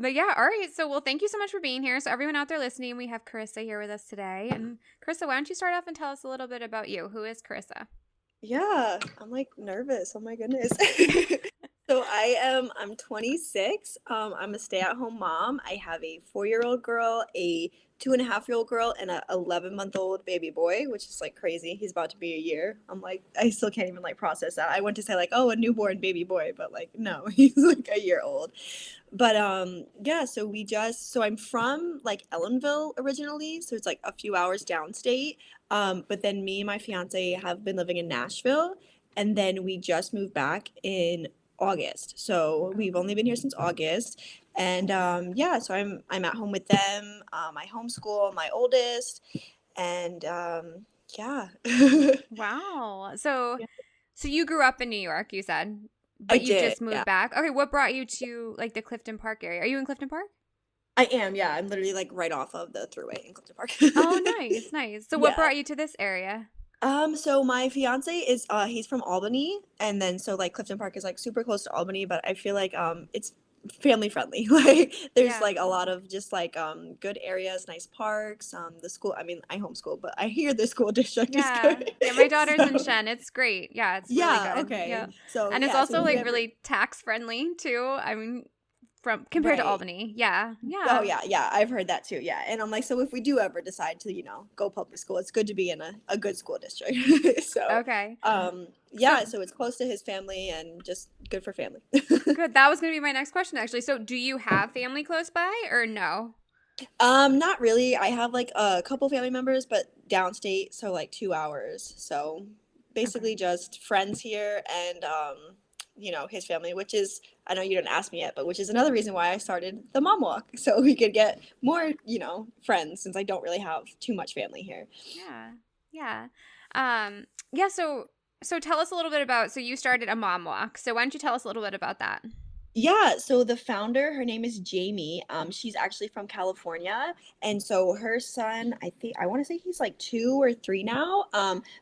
But yeah, all right. So, well, thank you so much for being here. So, everyone out there listening, we have Carissa here with us today. And Carissa, why don't you start off and tell us a little bit about you? Who is Carissa? Yeah, I'm like nervous. Oh my goodness. I'm 26. I'm a stay-at-home mom. I have a 4-year-old girl, a 2.5-year-old girl, and a 11-month-old baby boy, which is like crazy. He's about to be a year. I'm like, I still can't even like process that. I went to say like, oh, a newborn baby boy, but like no, he's like a year old. But yeah, so I'm from like Ellenville originally, so it's like a few hours downstate. But then me and my fiance have been living in Nashville, and then we just moved back in August. So we've only been here since August. And yeah, so I'm at home with them. I homeschool my oldest, and yeah. Wow. So, Yeah. so you grew up in New York, you said, I but you did, just moved yeah. back. Okay, what brought you to like the Clifton Park area? Are you in Clifton Park? I am, yeah. I'm literally like right off of the thruway in Clifton Park. Oh, nice, nice. So, what Yeah. brought you to this area? So my fiance is he's from Albany, and then so like Clifton Park is like super close to Albany, but I feel like it's family friendly. Like there's Yeah. like a lot of just like good areas, nice parks. The school, I mean, I homeschool, but I hear the school district is Yeah. good. Yeah, my daughter's in So Shen. It's great. Yeah, it's really yeah, good. okay. Yeah. So And it's yeah, so also if you like ever really tax friendly too. I mean, from compared to right. Albany. Yeah. Oh Yeah. yeah, yeah, I've heard that too. Yeah. And I'm like, so if we do ever decide to, go public school, it's good to be in a good school district. So Okay. So yeah, so it's close to his family and just good for family. good. That was going to be my next question actually. So do you have family close by or no? Not really. I have like a couple family members, but downstate, so like 2 hours. So Okay. basically just friends here and his family, which is I know you didn't ask me yet, but which is another reason why I started the mom walk. So we could get more, friends since I don't really have too much family here. Yeah. Yeah. Yeah, so tell us a little bit about so you started a mom walk. So why don't you tell us a little bit about that? Yeah, so the founder, her name is Jamie. She's actually from California, and so her son, I want to say he's like 2 or 3 now.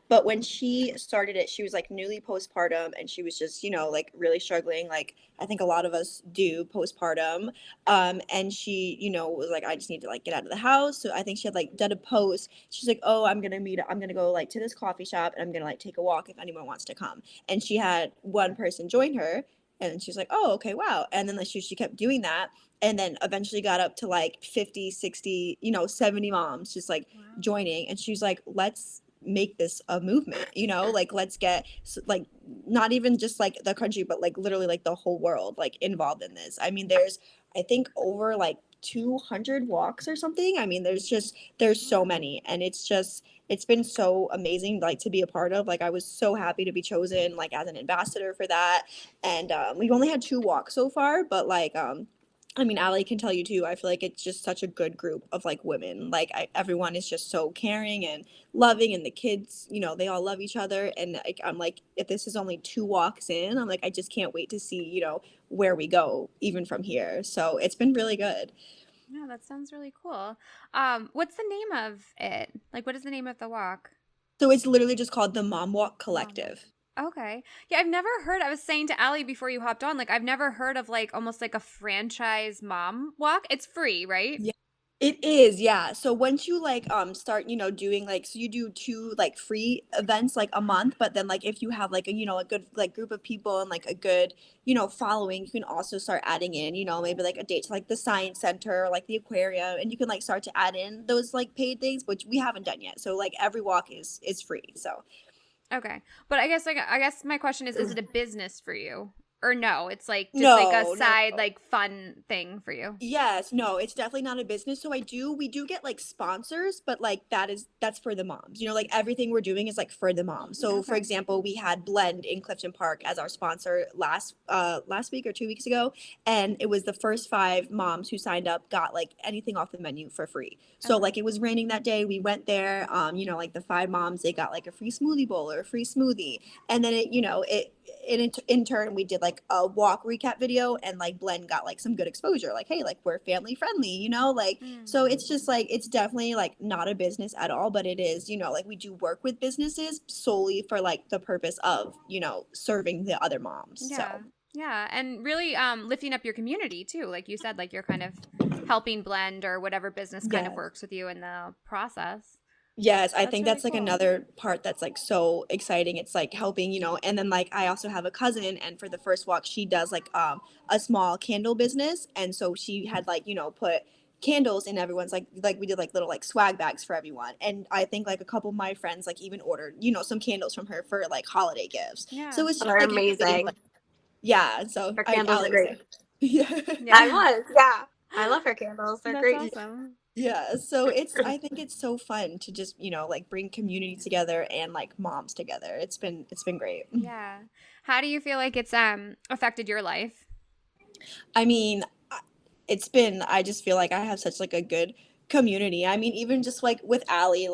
But when she started it, she was like newly postpartum, and she was just, like really struggling, like I think a lot of us do postpartum. And she, was like, I just need to like get out of the house. So I think she had like done a post. She's like, oh, I'm gonna go like to this coffee shop, and I'm gonna like take a walk if anyone wants to come. And she had one person join her and she's like, oh, okay, wow. And then like she kept doing that. And then eventually got up to like 50, 60, 70 moms just like Wow. joining. And she's like, let's make this a movement, like let's get like not even just like the country, but like literally like the whole world like involved in this. I mean, there's, I think over like 200 walks or something. I mean, there's so Wow. many. And it's been so amazing like to be a part of. Like I was so happy to be chosen like as an ambassador for that. And we've only had 2 walks so far, but like I mean, Allie can tell you too. I feel like it's just such a good group of like women. Like everyone is just so caring and loving, and the kids, they all love each other. And like, I'm like, if this is only 2 walks in, I'm like, I just can't wait to see, where we go even from here. So it's been really good. Yeah, that sounds really cool. What's the name of it? Like, what is the name of the walk? So it's literally just called the Mom Walk Mom walk. Collective. Okay. Yeah, I've never heard. I was saying to Allie before you hopped on, like, I've never heard of like almost like a franchise mom walk. It's free, right? It is, yeah. So once you like start, doing like so you do 2 like free events like a month, but then like if you have like a good like group of people and like a good, following, you can also start adding in, maybe like a date to like the science center or like the aquarium, and you can like start to add in those like paid things, which we haven't done yet. So like every walk is free. So Okay. But I guess my question is it a business for you? Or no, it's like just like a no, no, side no. like fun thing for you. Yes, no, it's definitely not a business. So we do get like sponsors, but like that's for the moms. Like everything we're doing is like for the moms. So for Okay. example, we had Blend in Clifton Park as our sponsor last week or 2 weeks ago, and it was the first 5 moms who signed up got like anything off the menu for free. So Okay. like it was raining that day, we went there. Like the 5 moms, they got like a free smoothie bowl or a free smoothie, and then in turn we did like a walk recap video, and like Blend got like some good exposure, like hey, like we're family friendly, like Mm. so it's just like it's definitely like not a business at all, but it is, like we do work with businesses solely for like the purpose of serving the other moms. Yeah. So Yeah, and really lifting up your community too. Like you said, like you're kind of helping blend or whatever business kind of Yes. works with you in the process. Yes, I That's think really that's like cool. another part that's like so exciting. It's like helping, and then like I also have a cousin, and for the first walk she does like a small candle business, and so she had like, put candles in everyone's like we did like little like swag bags for everyone. And I think like a couple of my friends like even ordered, some candles from her for like holiday gifts. Yeah. So it's just They're like a really amazing. like yeah, so Her I candles are Ali was great. like yeah. I Yeah. was, yeah. I love her candles. They're That's great. awesome. Yeah, so I think it's so fun to just, like bring community together and like moms together. It's been great. Yeah. How do you feel like it's affected your life? I mean, I just feel like I have such like a good community. I mean, even just like with Allie,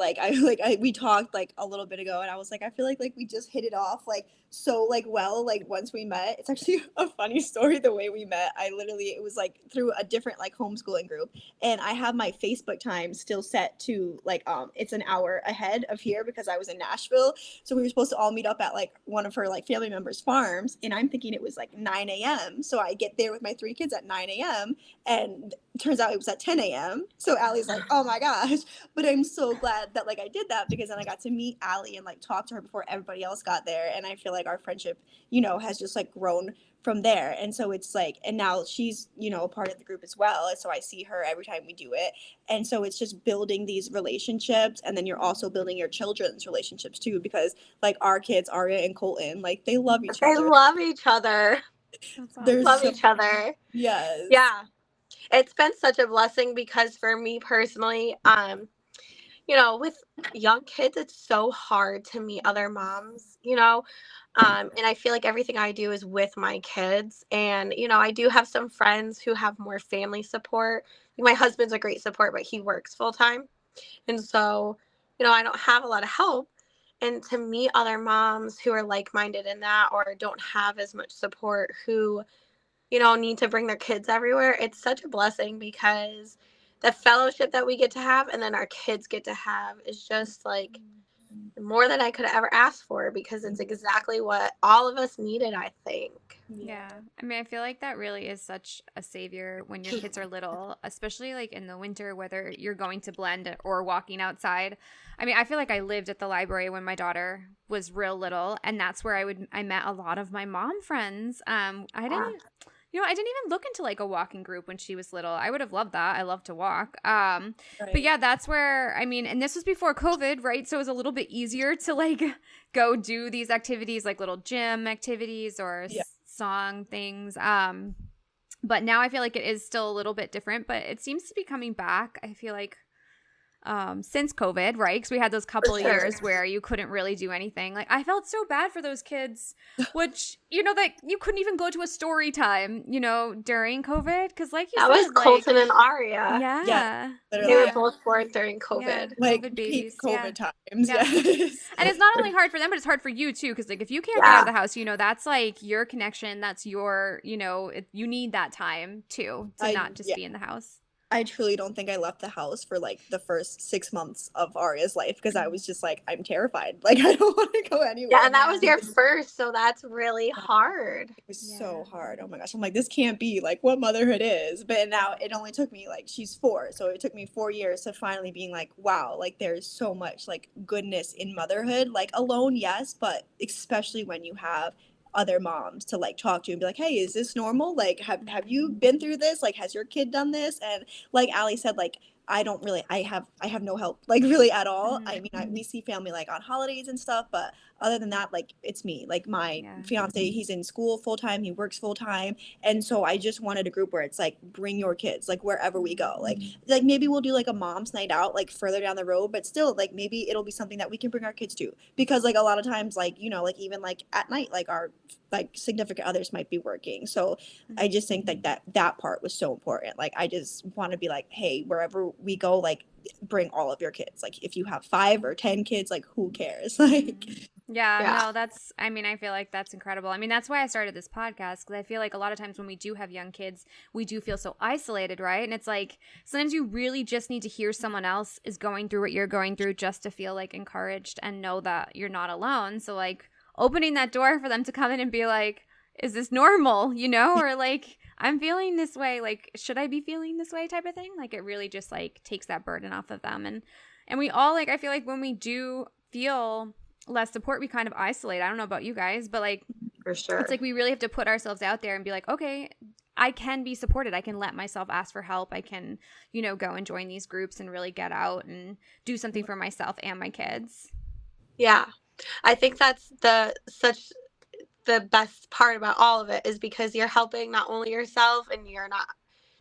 we talked like a little bit ago, and I was like, I feel like we just hit it off like so like well, like once we met. It's actually a funny story the way we met. It was like through a different like homeschooling group, and I have my Facebook time still set to like it's an hour ahead of here because I was in Nashville. So we were supposed to all meet up at like one of her like family members' farms, and I'm thinking it was like 9 a.m. So I get there with my three kids at 9 a.m. and it turns out it was at 10 a.m. So Allie's like, oh my gosh. But I'm so glad that like I did that because then I got to meet Allie and like talk to her before everybody else got there. And I feel like our friendship, has just like grown from there. And so it's like, and now she's, a part of the group as well. And so I see her every time we do it. And so it's just building these relationships. And then you're also building your children's relationships too, because like our kids, Aria and Colton, like they love each They other. love each other. That's They're Love awesome. so, each other. yes. Yeah. It's been such a blessing because for me personally, with young kids, it's so hard to meet other moms, and I feel like everything I do is with my kids. And, I do have some friends who have more family support. Like my husband's a great support, but he works full time. And so, I don't have a lot of help. And to meet other moms who are like minded in that or don't have as much support who need to bring their kids everywhere. It's such a blessing because the fellowship that we get to have and then our kids get to have is just like more than I could ever ask for because it's exactly what all of us needed, I think. Yeah. I mean, I feel like that really is such a savior when your kids are little, especially like in the winter, whether you're going to blend or walking outside. I mean, I feel like I lived at the library when my daughter was real little, and that's where I met a lot of my mom friends. I didn't even look into like a walking group when she was little. I would have loved that. I love to walk. Right. But yeah, that's where, I mean, and this was before COVID, right? So it was a little bit easier to like go do these activities like little gym activities or Yeah. song things. But now I feel like it is still a little bit different, but it seems to be coming back. I feel like since COVID, right? Because we had those couple of years where you couldn't really do anything. Like I felt so bad for those kids, which that you couldn't even go to a story time, during COVID. Because like you That said, was Colton and Aria. yeah, Yeah. They Literally, were both born during COVID. Yeah. like COVID peak babies, COVID yeah. times. Yeah. Yes. And it's not only hard for them, but it's hard for you too. Because like if you can't get out of the house, that's like your connection. That's your, you need that time too to not just be in the house. I truly don't think I left the house for like the first 6 months of Aria's life because I was just like, I'm terrified. Like I don't want to go anywhere. Yeah, and that was your first, so that's really hard. It was so hard. Oh my gosh. I'm like, this can't be like what motherhood is. But now it only took me like she's 4. So it took me 4 years to finally being like, wow, like there's so much like goodness in motherhood. Like alone, yes, but especially when you have other moms to like talk to and be like, hey, is this normal? Like have you been through this? Like has your kid done this? And like Ali said, like I have no help like really at all. I mean we see family like on holidays and stuff, but other than that, like it's me. Like my fiance, he's in school full time, he works full time, and so I just wanted a group where it's like bring your kids like wherever we go. Like maybe we'll do like a mom's night out like further down the road, but still like maybe it'll be something that we can bring our kids to because like a lot of times like like even like at night like our like significant others might be working. So I just think like that part was so important. Like I just want to be like, hey, wherever we go, like bring all of your kids. Like if you have 5 or 10 kids, like who cares? Like no, I feel like that's incredible. I mean, that's why I started this podcast because I feel like a lot of times when we do have young kids, we do feel so isolated, right? And it's like sometimes you really just need to hear someone else is going through what you're going through just to feel like encouraged and know that you're not alone. So like opening that door for them to come in and be like, is this normal, you know, or like I'm feeling this way, like should I be feeling this way type of thing. Like it really just like takes that burden off of them. And we all, like, I feel like when we do feel less support, we kind of isolate. I don't know about you guys, but like For sure. it's like we really have to put ourselves out there and be like, okay, I can be supported. I can let myself ask for help. I can, you know, go and join these groups and really get out and do something for myself and my kids. Yeah. I think that's the best part about all of it, is because you're helping not only yourself, and you're not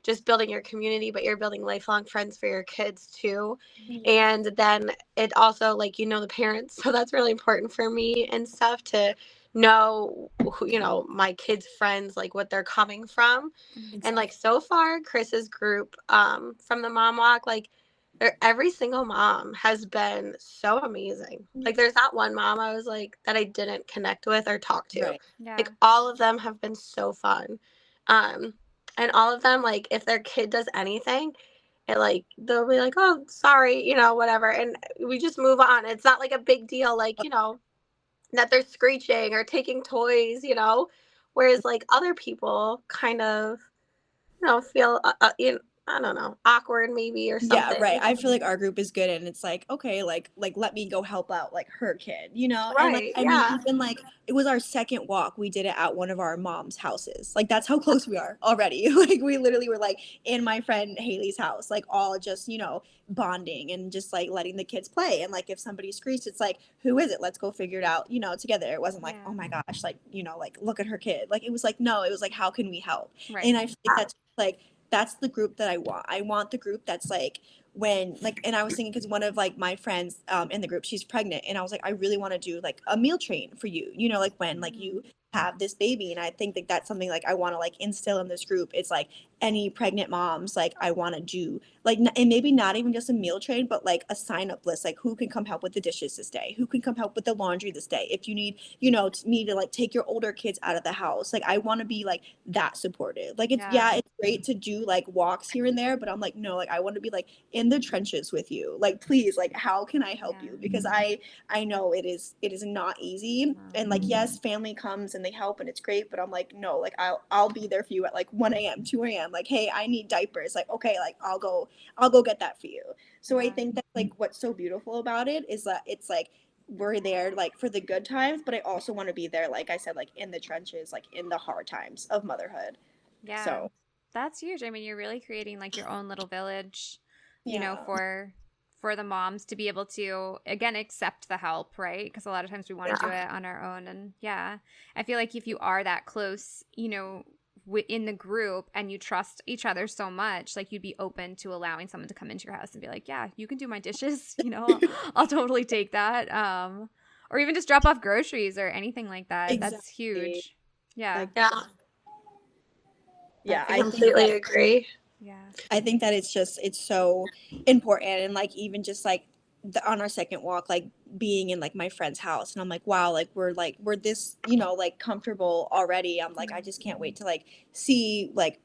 just building your community, but you're building lifelong friends for your kids too. And then it also, like, you know, the parents. So that's really important for me and stuff, to know who, you know, my kids' friends, like what they're coming from. And like so far, Chris's group from the Mom Walk, like every single mom has been so amazing. Like there's not one mom I was like that I didn't connect with or talk to. Right. Yeah. Like all of them have been so fun. And all of them, like if their kid does anything, it like they'll be like, oh, sorry, you know, whatever, and we just move on. It's not like a big deal, like, you know, that they're screeching or taking toys, you know, whereas like other people kind of, you know, feel you know, I don't know, awkward maybe or something. Yeah, right. I feel like our group is good, and it's like, okay, like let me go help out like her kid, you know? And like Right, I yeah. mean, even like it was our second walk. We did it at one of our mom's houses. Like that's how close we are already. Like we literally were like in my friend Haley's house, like all just, you know, bonding and just like letting the kids play. And like if somebody screeched, it's like, who is it? Let's go figure it out, you know, together. It wasn't like, Yeah. oh my gosh, like, you know, like look at her kid. Like it was like, no, it was like, how can we help? Right. And I feel like that's like that's the group that I want. I want the group that's like when like, and I was thinking, because one of like my friends in the group, she's pregnant, and I was like, I really want to do like a meal train for you, you know, like when like you have this baby. And I think that that's something like I want to like instill in this group. It's like any pregnant moms, like I want to do like, and maybe not even just a meal train, but like a sign up list, like who can come help with the dishes this day, who can come help with the laundry this day, if you need, you know, me to like take your older kids out of the house. Like I want to be like that supportive. Like it's it's great to do like walks here and there, but I'm like, no, like I want to be like in the trenches with you. Like please, like how can I help you? Because I know it is not easy. And like yes, family comes and they help and it's great, but I'm like, no, like I'll be there for you at like 1 a.m 2 a.m, like, hey, I need diapers, like, okay, like I'll go get that for you. So I think that like what's so beautiful about it is that it's like we're there like for the good times, but I also want to be there, like I said, like in the trenches, like in the hard times of motherhood. Yeah. So That's huge. I mean, you're really creating like your own little village, you know, for the moms to be able to, again, accept the help, right? Because a lot of times we want to do it on our own. And I feel like if you are that close, you know, in the group and you trust each other so much, like you'd be open to allowing someone to come into your house and be like, yeah, you can do my dishes, you know, I'll totally take that. Or even just drop off groceries or anything like that. Exactly. That's huge. Yeah. Yeah, I completely agree. Yeah. I think that it's so important. And like even just like on our second walk, like being in like my friend's house, and I'm like, wow, like we're this, you know, like comfortable already. I'm like, I just can't wait to like see like,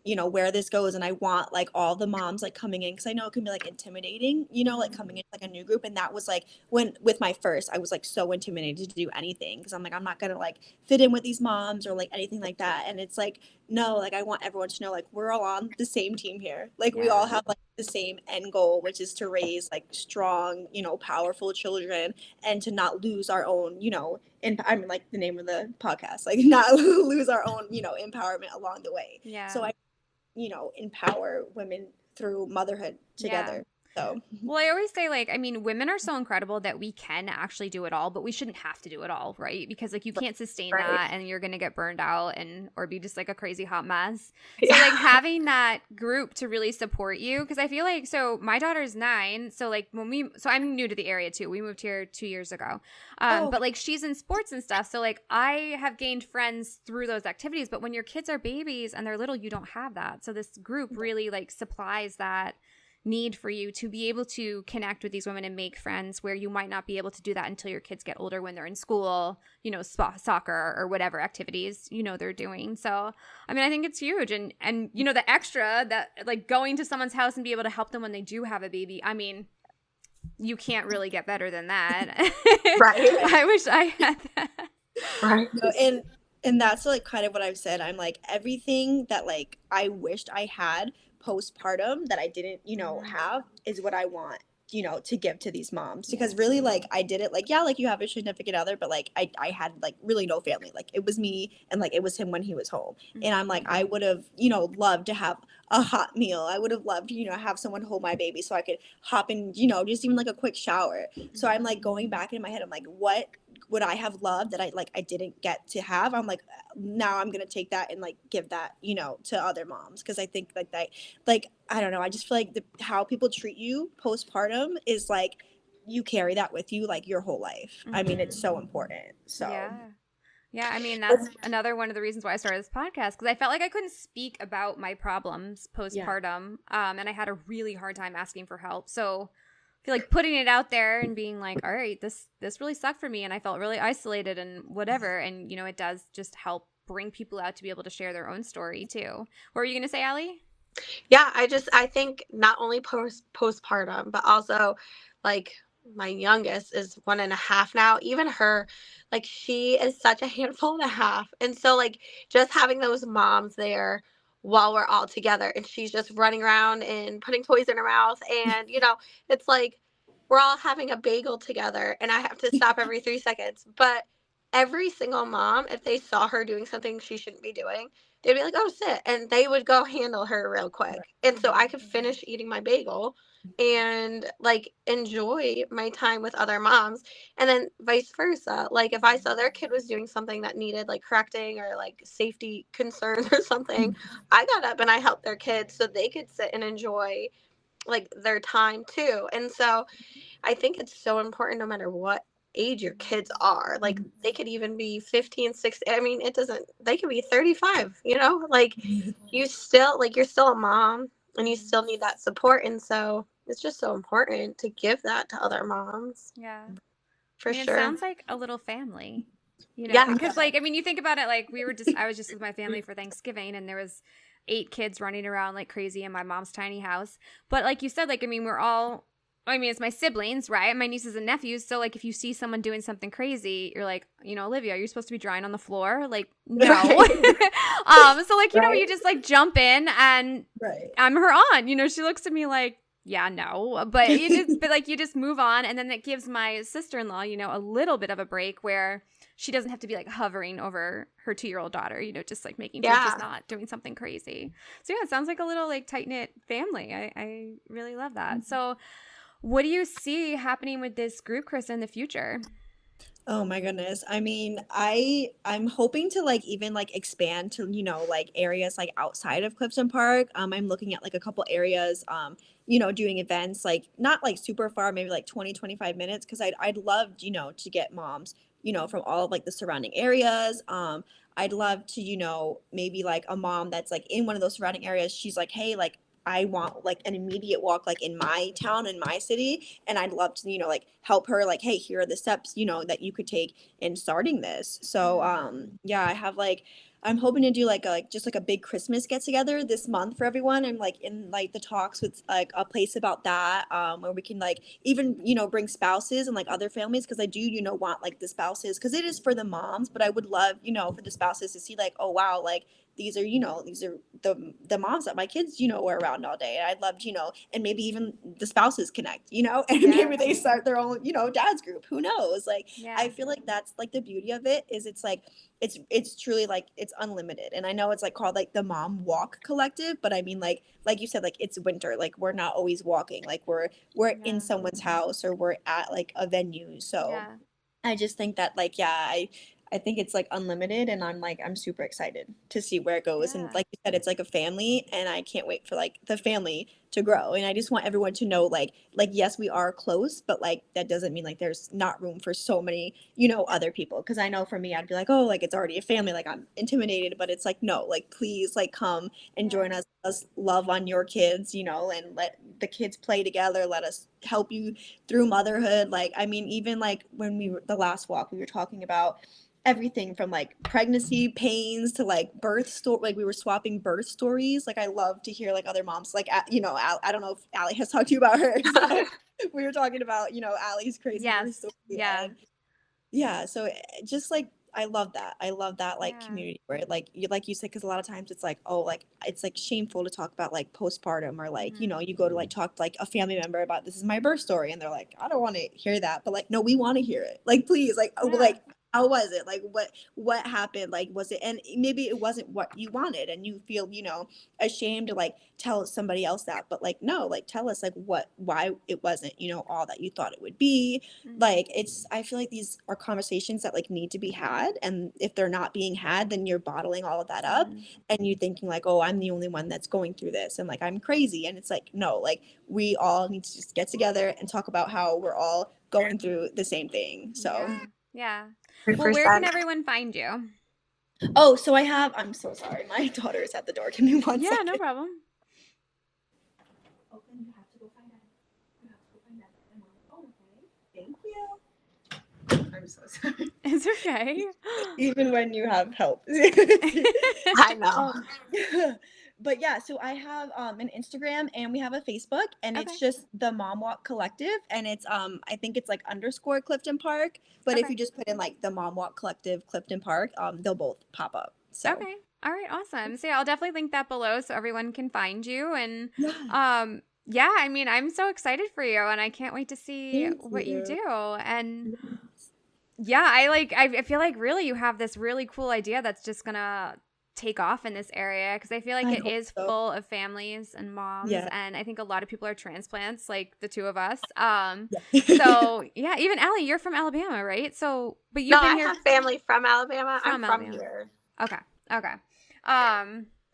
you know, where this goes. And I want like all the moms like coming in, because I know it can be like intimidating, you know, like coming in like a new group. And that was like when with my first, I was like so intimidated to do anything, because I'm like, I'm not gonna like fit in with these moms or like anything like that. And it's like, no, like I want everyone to know like we're all on the same team here. Like we all have like the same end goal, which is to raise like strong, you know, powerful children, and to not lose our own, you know, I mean, like the name of the podcast, like not lose our own, you know, empowerment along the way. So I, you know, empower women through motherhood together. So, well, I always say, like, I mean, women are so incredible that we can actually do it all, but we shouldn't have to do it all, right? Because like you can't sustain that, and you're gonna get burned out or be just like a crazy hot mess. So like having that group to really support you, because I feel like, so my daughter's 9, so like so I'm new to the area too. We moved here 2 years ago, but like she's in sports and stuff, so like I have gained friends through those activities. But when your kids are babies and they're little, you don't have that. So this group really like supplies that need for you to be able to connect with these women and make friends, where you might not be able to do that until your kids get older, when they're in school, you know, soccer or whatever activities, you know, they're doing. So, I mean, I think it's huge. And you know, the extra that like going to someone's house and be able to help them when they do have a baby, I mean, you can't really get better than that. Right. I wish I had that. Right. You know, And that's like kind of what I've said. I'm like, everything that like I wished I had postpartum that I didn't, have is what I want, to give to these moms. Because really, like, I did it like, yeah, like you have a significant other, but like I had like really no family. Like it was me and like it was him when he was home. And I'm like, I would have, loved to have a hot meal. I would have loved, have someone hold my baby so I could hop in, just even like a quick shower. So I'm like going back in my head, I'm like, what would I have loved that I didn't get to have? I'm like, now I'm gonna take that and like give that, to other moms, because I think like that, like, I don't know, I just feel like how people treat you postpartum is like you carry that with you like your whole life. I mean, it's so important. So Yeah, I mean, that's another one of the reasons why I started this podcast, because I felt like I couldn't speak about my problems postpartum, and I had a really hard time asking for help. So I feel like putting it out there and being like, all right, this really sucked for me, and I felt really isolated and whatever, and, it does just help bring people out to be able to share their own story, too. What were you going to say, Allie? Yeah, I think not only postpartum, but also like my youngest is 1.5 now. Even her, like she is such a handful and a half. And so like just having those moms there while we're all together and she's just running around and putting toys in her mouth. And, it's like we're all having a bagel together and I have to stop every 3 seconds. But every single mom, if they saw her doing something she shouldn't be doing, they'd be like, oh, sit. And they would go handle her real quick. And so I could finish eating my bagel and like enjoy my time with other moms. And then vice versa. Like if I saw their kid was doing something that needed like correcting or like safety concerns or something, I got up and I helped their kids so they could sit and enjoy like their time too. And so I think it's so important no matter what age your kids are. Like they could even be 15, 16. I mean, they could be 35, like you still, like you're still a mom and you still need that support. And so it's just so important to give that to other moms. Yeah. For sure. It sounds like a little family, Yeah. because like, I mean, you think about it, like I was just with my family for Thanksgiving and there was 8 kids running around like crazy in my mom's tiny house. But like you said, like, I mean, it's my siblings, right? My nieces and nephews. So, like, if you see someone doing something crazy, you're like, Olivia, you're supposed to be drying on the floor. Like, no. So, like, you just, like, jump in and I'm her aunt. She looks at me like, yeah, no. But you just move on. And then it gives my sister-in-law, a little bit of a break where she doesn't have to be, like, hovering over her 2-year-old daughter, just, like, making sure she's not doing something crazy. So, yeah, it sounds like a little, like, tight-knit family. I really love that. So, what do you see happening with this group, Carissa, in the future? Oh my goodness. I mean, I'm hoping to like even like expand to, like areas like outside of Clifton Park. I'm looking at like a couple areas, doing events like not like super far, maybe like 20-25 minutes, because I'd love, to get moms, from all of like the surrounding areas. I'd love to, maybe like a mom that's like in one of those surrounding areas. She's like, hey, like I want like an immediate walk like in my town, in my city, and I'd love to, like help her like, hey, here are the steps, that you could take in starting this. So yeah, I have like I'm hoping to do like just like a big Christmas get together this month for everyone. I'm like in like the talks with like a place about that, where we can like even bring spouses and like other families, because I do want like the spouses, because it is for the moms, but I would love for the spouses to see like, oh wow, like these are the moms that my kids were around all day, and I'd love and maybe even the spouses connect, and maybe they start their own dad's group, who knows, like I feel like that's like the beauty of it, is it's like it's truly like it's unlimited. And I know it's like called like the Mom Walk Collective, but I mean like you said, like it's winter, like we're not always walking, like we're in someone's house, or we're at like a venue. So I just think that like I think it's like unlimited, and I'm super excited to see where it goes. And like you said, it's like a family, and I can't wait for like the family to grow. And I just want everyone to know like yes, we are close, but like that doesn't mean like there's not room for so many other people. Because I know for me, I'd be like, oh, like it's already a family, like I'm intimidated. But it's like, no, like please like come and join us love on your kids, and let the kids play together, let us help you through motherhood. Like I mean, even like when we were the last walk, we were talking about everything from like pregnancy pains to like birth story. Like we were swapping birth stories. Like I love to hear like other moms, like I don't know if Allie has talked to you about hers. We were talking about Allie's crazy birth story. So just like I love that. I love that like Yeah. community where like you said, because a lot of times it's like, oh, like it's like shameful to talk about like postpartum, or like, you know, you go to like talk to like a family member about this is my birth story, and they're like, I don't want to hear that. But like, no, we want to hear it. Like, please, like, oh, Yeah. like, how was it? Like, what happened? Like, was it, and maybe it wasn't what you wanted, and you feel, you know, ashamed to like tell somebody else that. But like, no, like tell us like why it wasn't, you know, all that you thought it would be. Like, it's, I feel like these are conversations that like need to be had, and if they're not being had, then you're bottling all of that up, and you thinking like, oh, I'm the only one that's going through this, and like I'm crazy. And it's like, no, like we all need to just get together and talk about how we're all going through the same thing. So Yeah. Well, where can everyone find you? oh, so I'm so sorry, my daughter is at the door, give me one second. No problem. Open, you have to go find that. You have to go find that. Oh, okay. Thank you. I'm so sorry. It's okay. Even when you have help. I know. But yeah, so I have an Instagram, and we have a Facebook, and it's just the Mom Walk Collective, and it's I think it's like _ Clifton Park, but if you just put in like the Mom Walk Collective Clifton Park, they'll both pop up. So Okay. All right, awesome. So yeah, I'll definitely link that below so everyone can find you. And yeah, I mean, I'm so excited for you, and I can't wait to see what you do. And yeah, I feel like really you have this really cool idea that's just gonna take off in this area, because I feel like it is full of families and moms, and I think a lot of people are transplants, like the two of us. So yeah, even Allie, you're from Alabama, right? So, but you've been here. I have family from Alabama. I'm from here. Okay.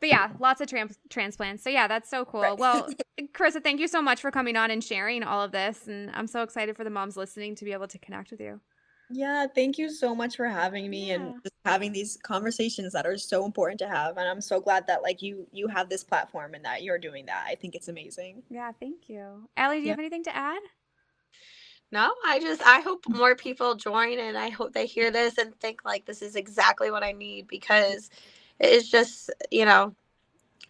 But yeah, lots of transplants. So yeah, that's so cool. Right. Well, Carissa, thank you so much for coming on and sharing all of this, and I'm so excited for the moms listening to be able to connect with you. Yeah, thank you so much for having me and just having these conversations that are so important to have. And I'm so glad that like you have this platform and that you're doing that. I think it's amazing. Yeah, thank you. Allie, do you have anything to add? No, I hope more people join, and I hope they hear this and think like this is exactly what I need, because it is just, you know,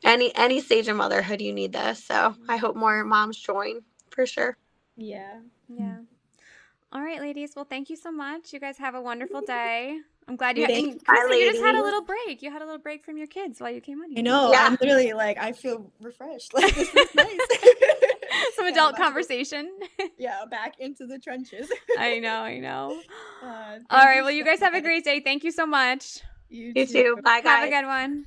any stage of motherhood, you need this. So I hope more moms join for sure. Yeah. All right, ladies. Well, thank you so much. You guys have a wonderful day. I'm glad you Bye, Carissa, you just had a little break. You had a little break from your kids while you came on here. I know. Yeah. I'm literally like, I feel refreshed. Like, this is nice. Some adult conversation. Back into the trenches. I know. All right. Well, you guys have a great day. Thank you so much. You too. Bye, guys. Have a good one.